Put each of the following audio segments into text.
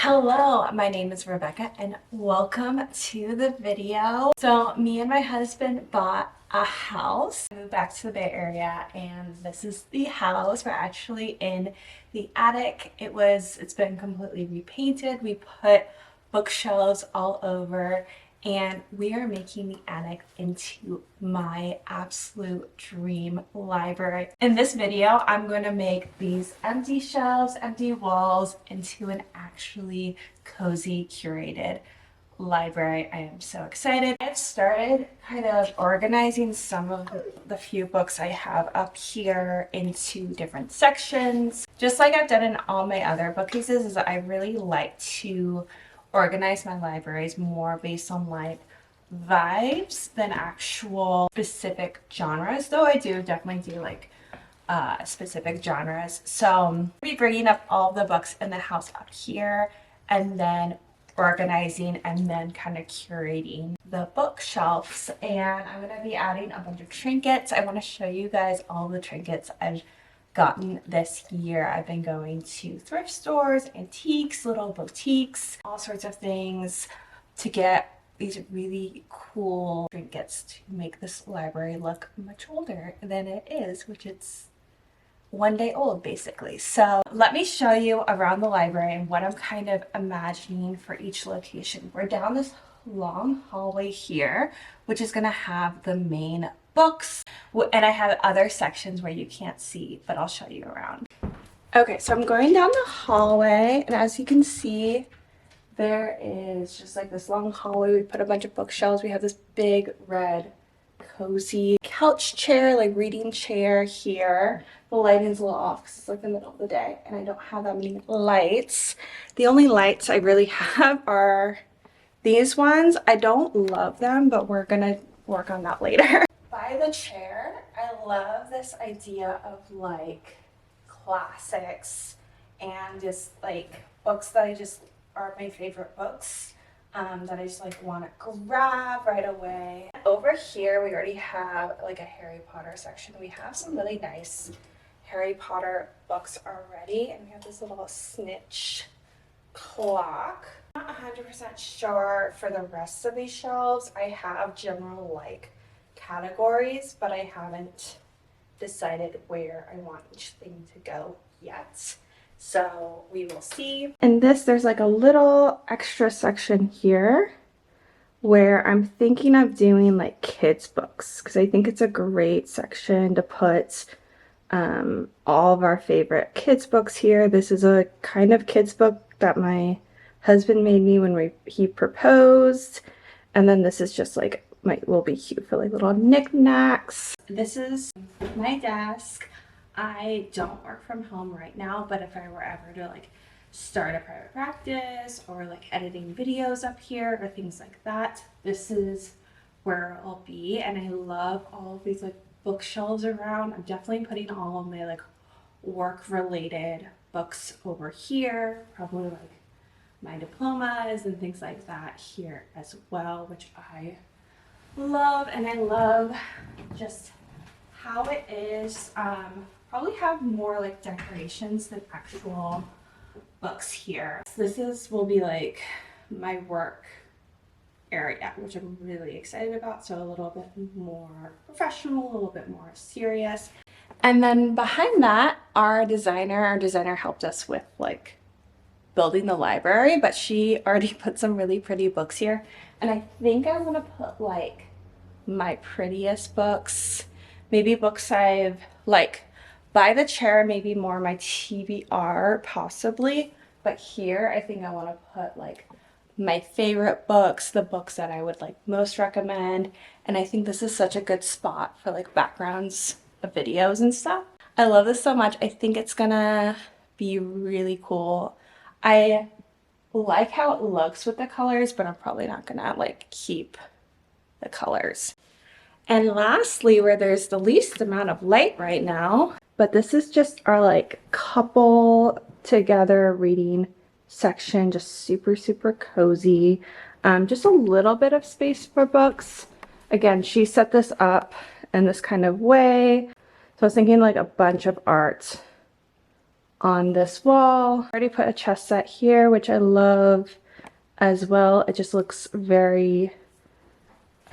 Hello, my name is Rebecca and welcome to the video. So me and my husband bought a house. I moved back to the Bay Area and this is the house. We're actually in the attic. It's been completely repainted. We put bookshelves all over and we are making the attic into my absolute dream library. In this video, I'm going to make these empty shelves, empty walls into an actually cozy, curated library. I am so excited. I've started kind of organizing some of the few books I have up here into different sections. Just like I've done in all my other bookcases, is I really like to organize my libraries more based on like vibes than actual specific genres, though I do definitely do like specific genres. So I'll be bringing up all the books in the house up here and then organizing and then kind of curating the bookshelves, and I'm going to be adding a bunch of trinkets. I want to show you guys all the trinkets I've gotten this year. I've been going to thrift stores, antiques, little boutiques, all sorts of things to get these really cool trinkets to make this library look much older than it is, which it's one day old basically. So let me show you around the library and what I'm kind of imagining for each location. We're down this long hallway here, which is going to have the main books, and I have other sections where you can't see, but I'll show you around. Okay, so I'm going down the hallway, and as you can see, there is just like this long hallway. We put a bunch of bookshelves. We have this big red cozy couch chair, like reading chair here. The lighting's a little off because it's like the middle of the day and I don't have that many lights. The only lights I really have are these ones. I don't love them, but we're gonna work on that later. By the chair, I love this idea of like classics and just like books that I just are my favorite books that I just like want to grab right away. Over here we already have like a Harry Potter section. We have some really nice Harry Potter books already, and we have this little snitch clock. I'm not 100% sure for the rest of these shelves. I have general like categories, but I haven't decided where I want each thing to go yet. So we will see. In this, there's like a little extra section here where I'm thinking of doing like kids books because I think it's a great section to put all of our favorite kids books here. This is a kind of kids book that my husband made me when he proposed, and then this is just like will be cute for like little knickknacks. This is my desk. I don't work from home right now, but if I were ever to like start a private practice or like editing videos up here or things like that, this is where I'll be. And I love all of these like bookshelves around. I'm definitely putting all of my like work related books over here, probably like my diplomas and things like that here as well, which I love. And I love just how it is. Probably have more like decorations than actual books here. This will be like my work area, which I'm really excited about. So a little bit more professional, a little bit more serious. And then behind that, our designer helped us with like building the library, but she already put some really pretty books here. And I think I want to put like my prettiest books, maybe books I've like by the chair, maybe more my TBR possibly, but here I think I want to put like my favorite books, the books that I would like most recommend. And I think this is such a good spot for like backgrounds of videos and stuff. I love this so much. I think it's gonna be really cool. I like how it looks with the colors, but I'm probably not gonna like keep the colors. And lastly, where there's the least amount of light right now, but this is just our like couple together reading section, just super cozy. Just a little bit of space for books. Again, she set this up in this kind of way. So I was thinking like a bunch of art on this wall. I already put a chess set here, which I love as well. It just looks very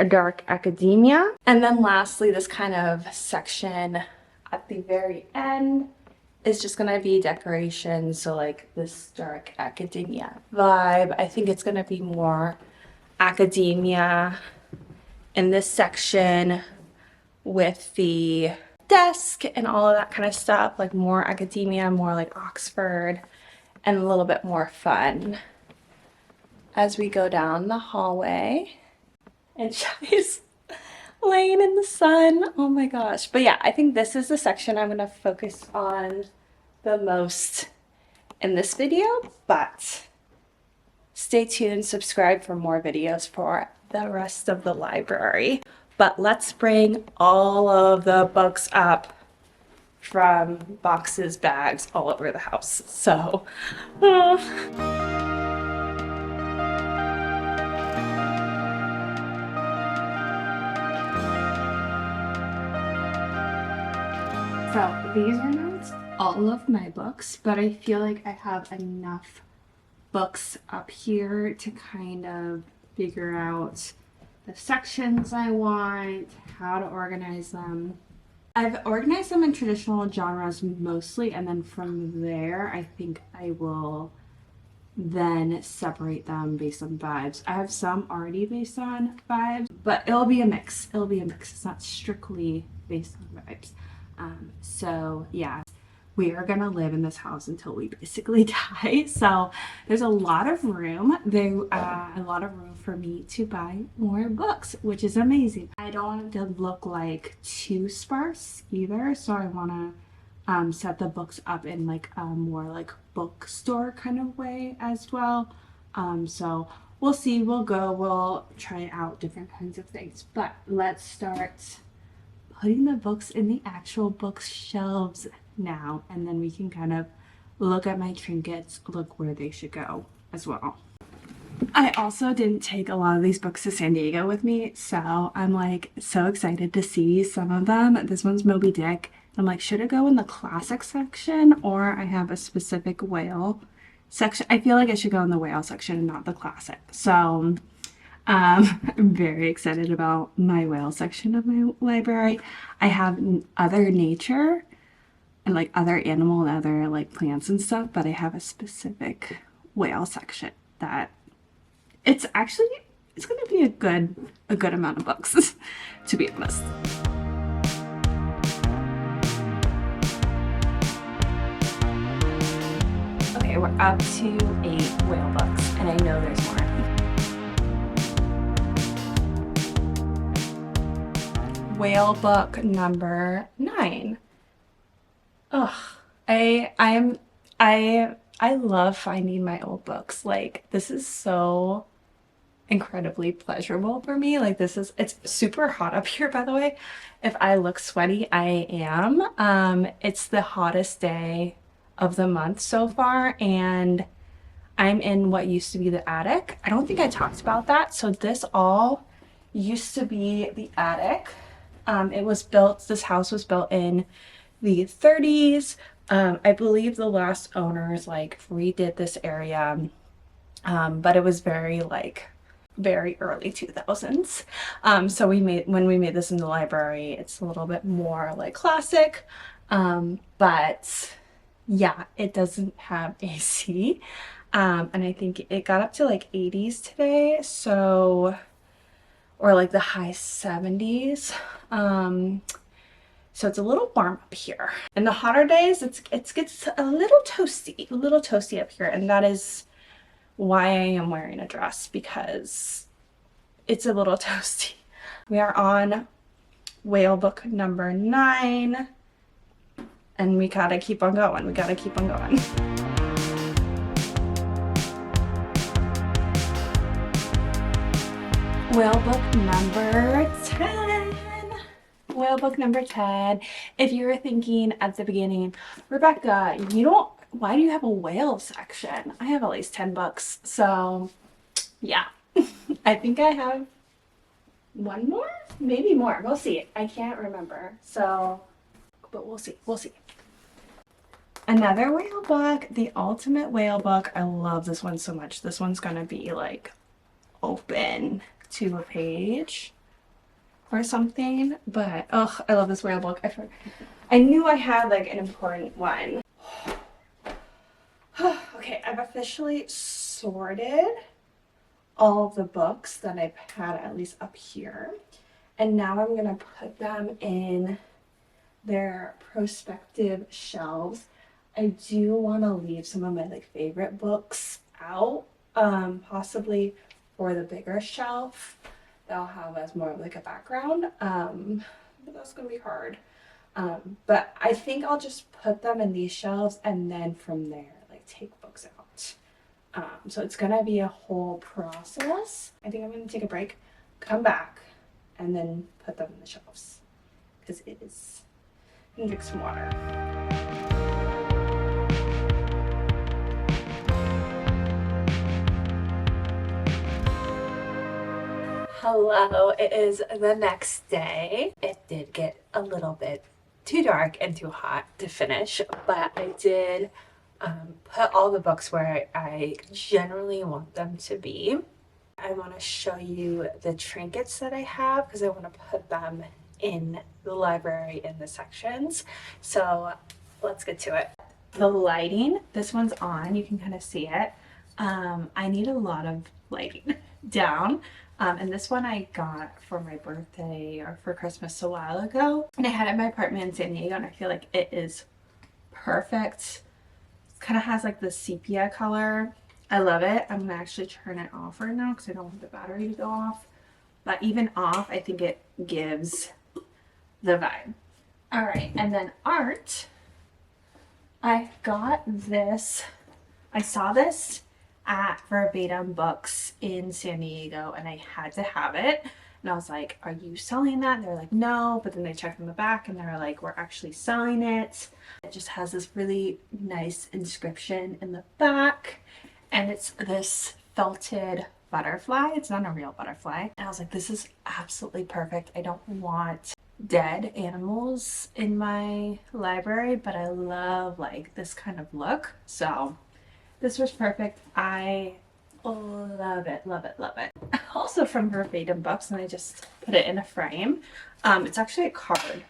dark academia. And then lastly, this kind of section at the very end is just gonna be decoration. So like this dark academia vibe. I think it's gonna be more academia in this section with the desk and all of that kind of stuff, like more academia, more like Oxford, and a little bit more fun as we go down the hallway. And Shelly's laying in the sun. Oh my gosh. But yeah, I think this is the section I'm going to focus on the most in this video, but stay tuned, subscribe for more videos for the rest of the library. But let's bring all of the books up from boxes, bags, all over the house. So, So these are not all of my books, but I feel like I have enough books up here to kind of figure out the sections I want, how to organize them. I've organized them in traditional genres mostly, and then from there I think I will then separate them based on vibes. I have some already based on vibes, but it'll be a mix. It'll be a mix. It's not strictly based on vibes. So yeah, we are gonna live in this house until we basically die. So there's a lot of room. A lot of room for me to buy more books, which is amazing. I don't want it to look like too sparse either, so I want to set the books up in like a more like bookstore kind of way as well. So we'll see. We'll try out different kinds of things. But let's start putting the books in the actual bookshelves now, and then we can kind of look at my trinkets, look where they should go as well. I also didn't take a lot of these books to San Diego with me, so I'm like so excited to see some of them. This one's Moby Dick. I'm like, should it go in the classic section, or I have a specific whale section? I feel like it should go in the whale section and not the classic. So I'm very excited about my whale section of my library. I have other nature and like other animal and other like plants and stuff, but I have a specific whale section that it's going to be a good amount of books to be honest. Okay, we're up to 8 whale books, and I know there's more. Whale book number 9. Ugh, I love finding my old books. Like, this is so incredibly pleasurable for me. Like, it's super hot up here, by the way. If I look sweaty, I am. It's the hottest day of the month so far, and I'm in what used to be the attic. I don't think I talked about that. So this all used to be the attic. This house was built in the 30s. I believe the last owners like redid this area, but it was very early 2000s. So when we made this in the library, it's a little bit more like classic, but yeah, it doesn't have AC, and I think it got up to like 80s today, so, or like the high 70s. So it's a little warm up here. In the hotter days, it gets a little toasty up here, and that is why I am wearing a dress, because it's a little toasty. We are on whale book number 9, and we gotta keep on going. Whale book number 10. Whale book number 10. If you were thinking at the beginning, Rebecca, why do you have a whale section? I have at least 10 books. So yeah, I think I have one more, maybe more. We'll see. I can't remember. So, but we'll see. Another whale book, the Ultimate Whale Book. I love this one so much. This one's gonna be like open to a page or something, but oh, I love this whale book. I knew I had like an important one. Okay, I've officially sorted all of the books that I've had at least up here, and now I'm gonna put them in their prospective shelves. I do want to leave some of my like favorite books out, possibly for the bigger shelf that I'll have as more of like a background, but that's gonna be hard. But I think I'll just put them in these shelves and then from there like take books out. So it's gonna be a whole process. I think I'm gonna take a break, come back, and then put them in the shelves because it is. And drink some water. Hello, it is the next day. It did get a little bit too dark and too hot to finish, but I did put all the books where I generally want them to be. I want to show you the trinkets that I have because I want to put them in the library in the sections. So let's get to it. The lighting, this one's on, you can kind of see it. I need a lot of lighting down. And this one I got for my birthday or for Christmas a while ago. And I had it in my apartment in San Diego and I feel like it is perfect. It kind of has like the sepia color. I love it. I'm gonna actually turn it off right now because I don't want the battery to go off. But even off, I think it gives the vibe. All right, and then art. I got this. I saw this at Verbatim Books in San Diego and I had to have it. And I was like, are you selling that? And they're like, no. But then they checked in the back and they're like, we're actually selling it. It just has this really nice inscription in the back. And it's this felted butterfly. It's not a real butterfly. And I was like, this is absolutely perfect. I don't want dead animals in my library, but I love like this kind of look. So this was perfect. I love it, love it, love it. Also from Verbatim Books, and I just put it in a frame. It's actually a card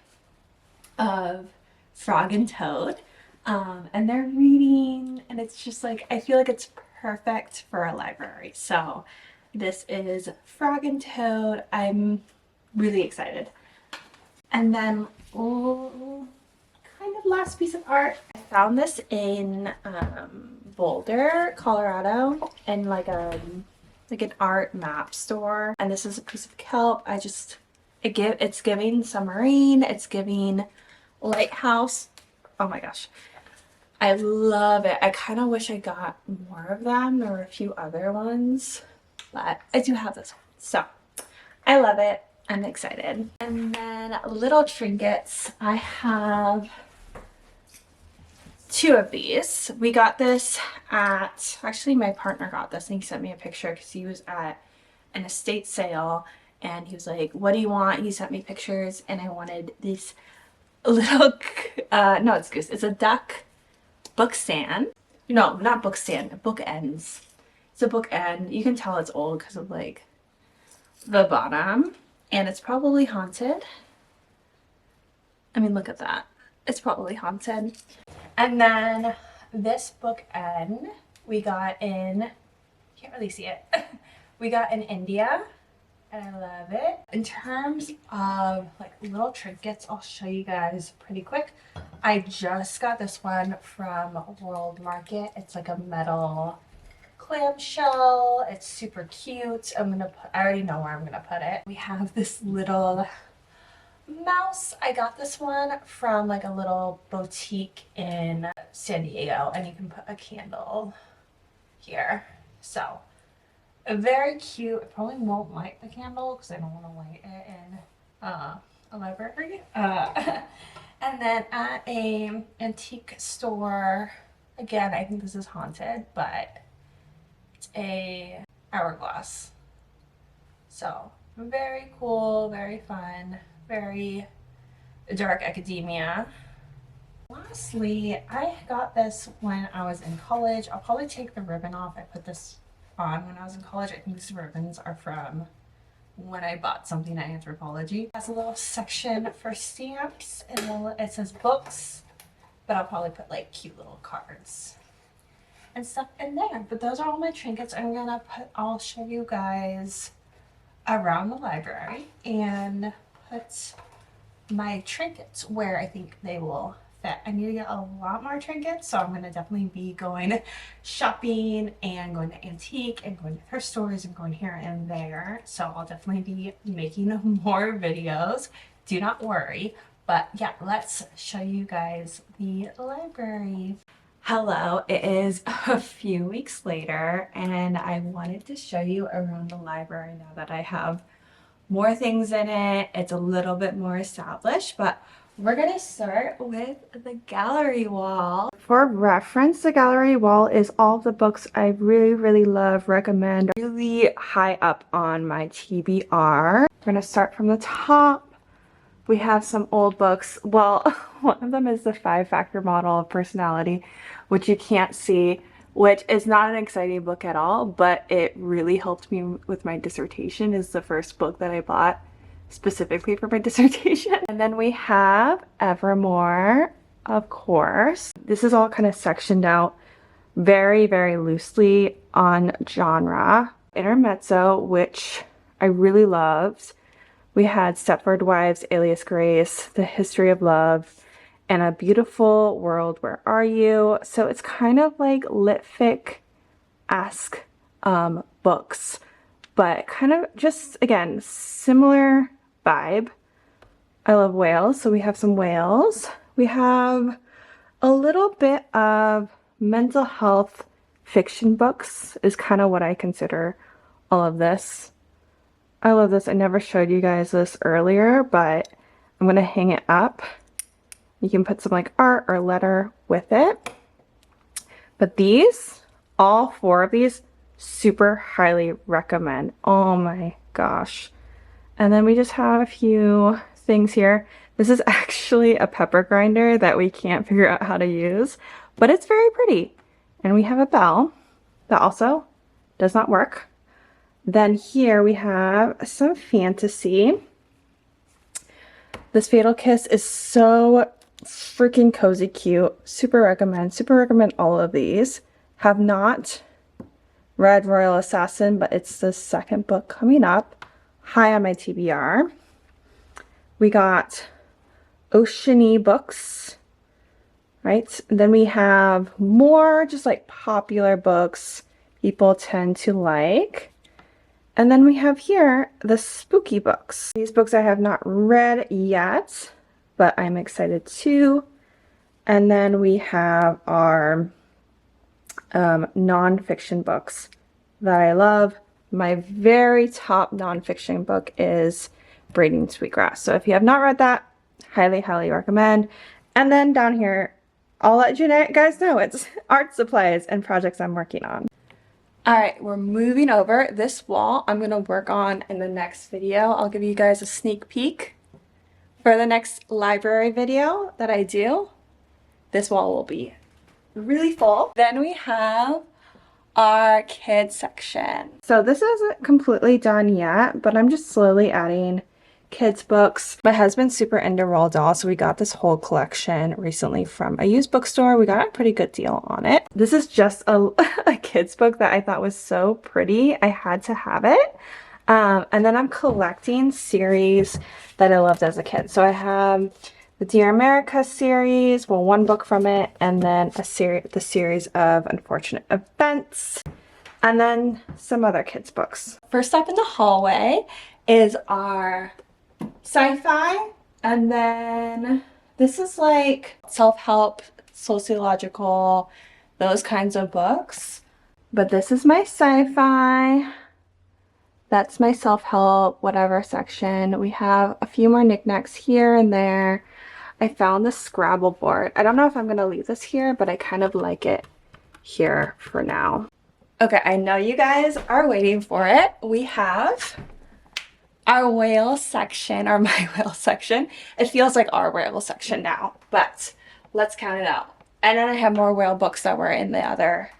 of Frog and Toad. And they're reading, and it's just like, I feel like it's perfect for a library. So this is Frog and Toad. I'm really excited. And then kind of last piece of art. I found this in Boulder, Colorado, in like an art map store. And this is a piece of kelp. It's giving submarine. It's giving lighthouse. Oh my gosh. I love it. I kind of wish I got more of them. There were a few other ones, but I do have this one. So I love it. I'm excited. And then little trinkets. I have two of these. We got this actually my partner got this and he sent me a picture because he was at an estate sale and he was like, what do you want? He sent me pictures and I wanted this little, no, excuse, it's a duck book stand. No, not book stand, book ends. It's a book end. You can tell it's old because of like the bottom. And it's probably haunted. I mean, look at that. It's probably haunted. And then this book end we got in, can't really see it. We got in India and I love it. In terms of like little trinkets, I'll show you guys pretty quick. I just got this one from World Market. It's like a metal clamshell. It's super cute. I already know where I'm gonna put it. We have this little mouse. I got this one from like a little boutique in San Diego and you can put a candle here. So very cute. I probably won't light the candle because I don't want to light it in a library. And then at a antique store, again, I think this is haunted, but it's a hourglass. So very cool, very fun, very dark academia. Lastly, I got this when I was in college. I'll probably take the ribbon off. I put this on when I was in college. I think these ribbons are from when I bought something at Anthropologie. It has a little section for stamps, and then it says books, but I'll probably put like cute little cards and stuff in there. But those are all my trinkets. I'll show you guys around the library and put my trinkets where I think they will fit. I need to get a lot more trinkets, so I'm going to definitely be going shopping and going to antique and going to thrift stores and going here and there. So I'll definitely be making more videos. Do not worry. But yeah, let's show you guys the library. Hello, it is a few weeks later and I wanted to show you around the library now that I have more things in it. It's a little bit more established, but we're gonna start with the gallery wall. For reference, the gallery wall is all the books I really love, recommend, really high up on my TBR. We're gonna start from the top. We have some old books. Well, one of them is the 5-Factor Model of Personality, which you can't see, which is not an exciting book at all, but it really helped me with my dissertation. It's the first book that I bought specifically for my dissertation. And then we have Evermore, of course. This is all kind of sectioned out very loosely on genre. Intermezzo, which I really loved. We had Stepford Wives, Alias Grace, The History of Love, and A Beautiful World, Where Are You? So it's kind of like lit-fic-esque books, but kind of just, again, similar vibe. I love whales, so we have some whales. We have a little bit of mental health fiction books is kind of what I consider all of this. I love this. I never showed you guys this earlier, but I'm going to hang it up. You can put some like art or letter with it. But these, all 4 of these, super highly recommend. Oh my gosh. And then we just have a few things here. This is actually a pepper grinder that we can't figure out how to use, but it's very pretty. And we have a bell that also does not work. Then here we have some fantasy. This Fatal Kiss is so freaking cozy cute. Super recommend all of these. Have not read Royal Assassin, but it's the 2nd book coming up. High on my TBR. We got Oceany books, right? And then we have more just like popular books people tend to like. And then we have here the spooky books. These books I have not read yet, but I'm excited too. And then we have our nonfiction books that I love. My very top nonfiction book is Braiding Sweetgrass. So if you have not read that, highly recommend. And then down here, I'll let you guys know it's art supplies and projects I'm working on. Alright, we're moving over. This wall I'm going to work on in the next video. I'll give you guys a sneak peek. For the next library video that I do, this wall will be really full. Then we have our kids section. So this isn't completely done yet, but I'm just slowly adding kids books. My husband's super into Roald Dahl, so we got this whole collection recently from a used bookstore. We got a pretty good deal on it. This is just a kids book that I thought was so pretty. I had to have it. And then I'm collecting series that I loved as a kid. So I have the Dear America series, well, 1 book from it, and then the series of Unfortunate Events, and then some other kids books. First up in the hallway is our sci-fi, and then this is like self-help, sociological, those kinds of books. But this is my sci-fi. That's my self-help, whatever section. We have a few more knickknacks here and there. I found this Scrabble board. I don't know if I'm going to leave this here, but I kind of like it here for now. Okay, I know you guys are waiting for it. We have our whale section, or my whale section. It feels like our whale section now, but let's count it out. And then I have more whale books that were in the other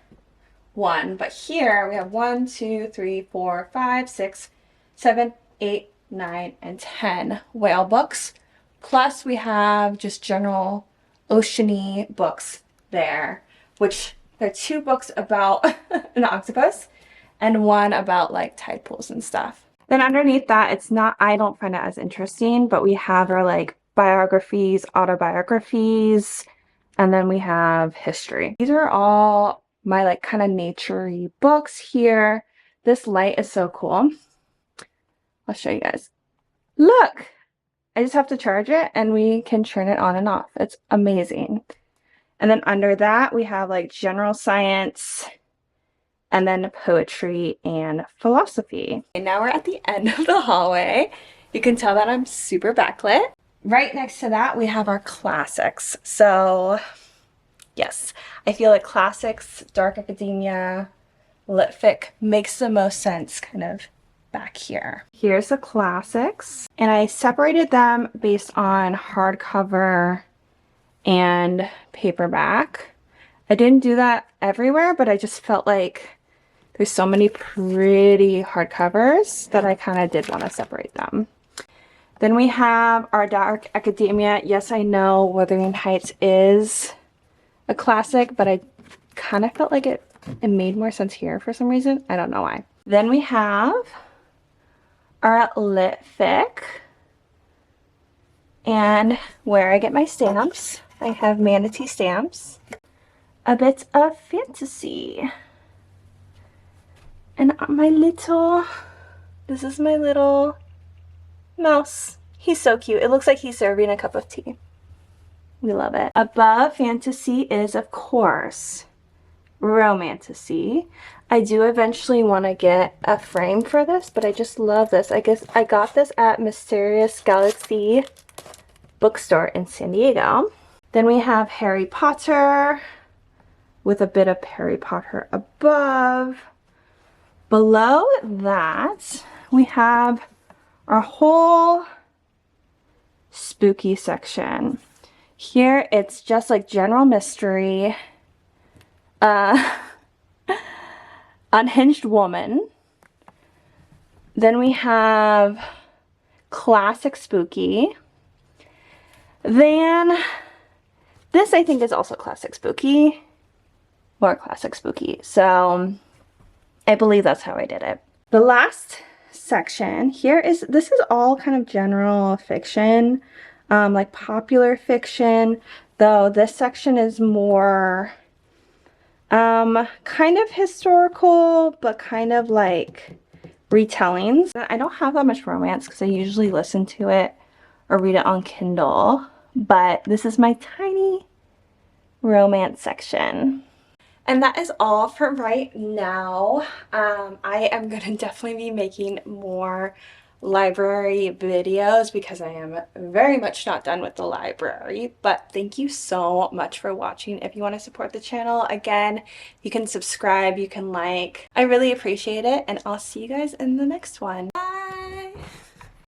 one. But here we have 1, 2, 3, 4, 5, 6, 7, 8, 9, and 10 whale books. Plus we have just general ocean-y books there, which there are 2 books about an octopus and 1 about like tide pools and stuff. Then underneath that, it's not, I don't find it as interesting, but we have our like biographies, autobiographies, and then we have history. These are all my like kind of nature-y books here. This light is so cool. I'll show you guys. Look! I just have to charge it and we can turn it on and off. It's amazing. And then under that, we have like general science and then poetry and philosophy. And now we're at the end of the hallway. You can tell that I'm super backlit. Right next to that, we have our classics. So yes, I feel like classics, dark academia, lit fic makes the most sense kind of back here. Here's the classics, and I separated them based on hardcover and paperback. I didn't do that everywhere, but I just felt like there's so many pretty hardcovers that I kind of did want to separate them. Then we have our dark academia. Yes, I know Wuthering Heights is a classic, but I kind of felt like it made more sense here for some reason. I don't know why. Then we have our lit fic, and where I get my stamps. I have manatee stamps, a bit of fantasy, and this is my little mouse. He's so cute. It looks like he's serving a cup of tea. We love it. Above fantasy is, of course, romantasy. I do eventually want to get a frame for this, but I just love this. I guess I got this at Mysterious Galaxy bookstore in San Diego. Then we have Harry Potter with a bit of Harry Potter above. Below that, we have our whole spooky section. Here it's just like general mystery, Unhinged Woman. Then we have classic spooky. Then this I think is also classic spooky. More classic spooky. So I believe that's how I did it. The last section here this is all kind of general fiction, like popular fiction, though this section is more kind of historical, but kind of like retellings. I don't have that much romance because I usually listen to it or read it on Kindle, but this is my tiny romance section. And that is all for right now. I am going to definitely be making more library videos because I am very much not done with the library. But thank you so much for watching. If you want to support the channel, again, you can subscribe, you can like. I really appreciate it, and I'll see you guys in the next one.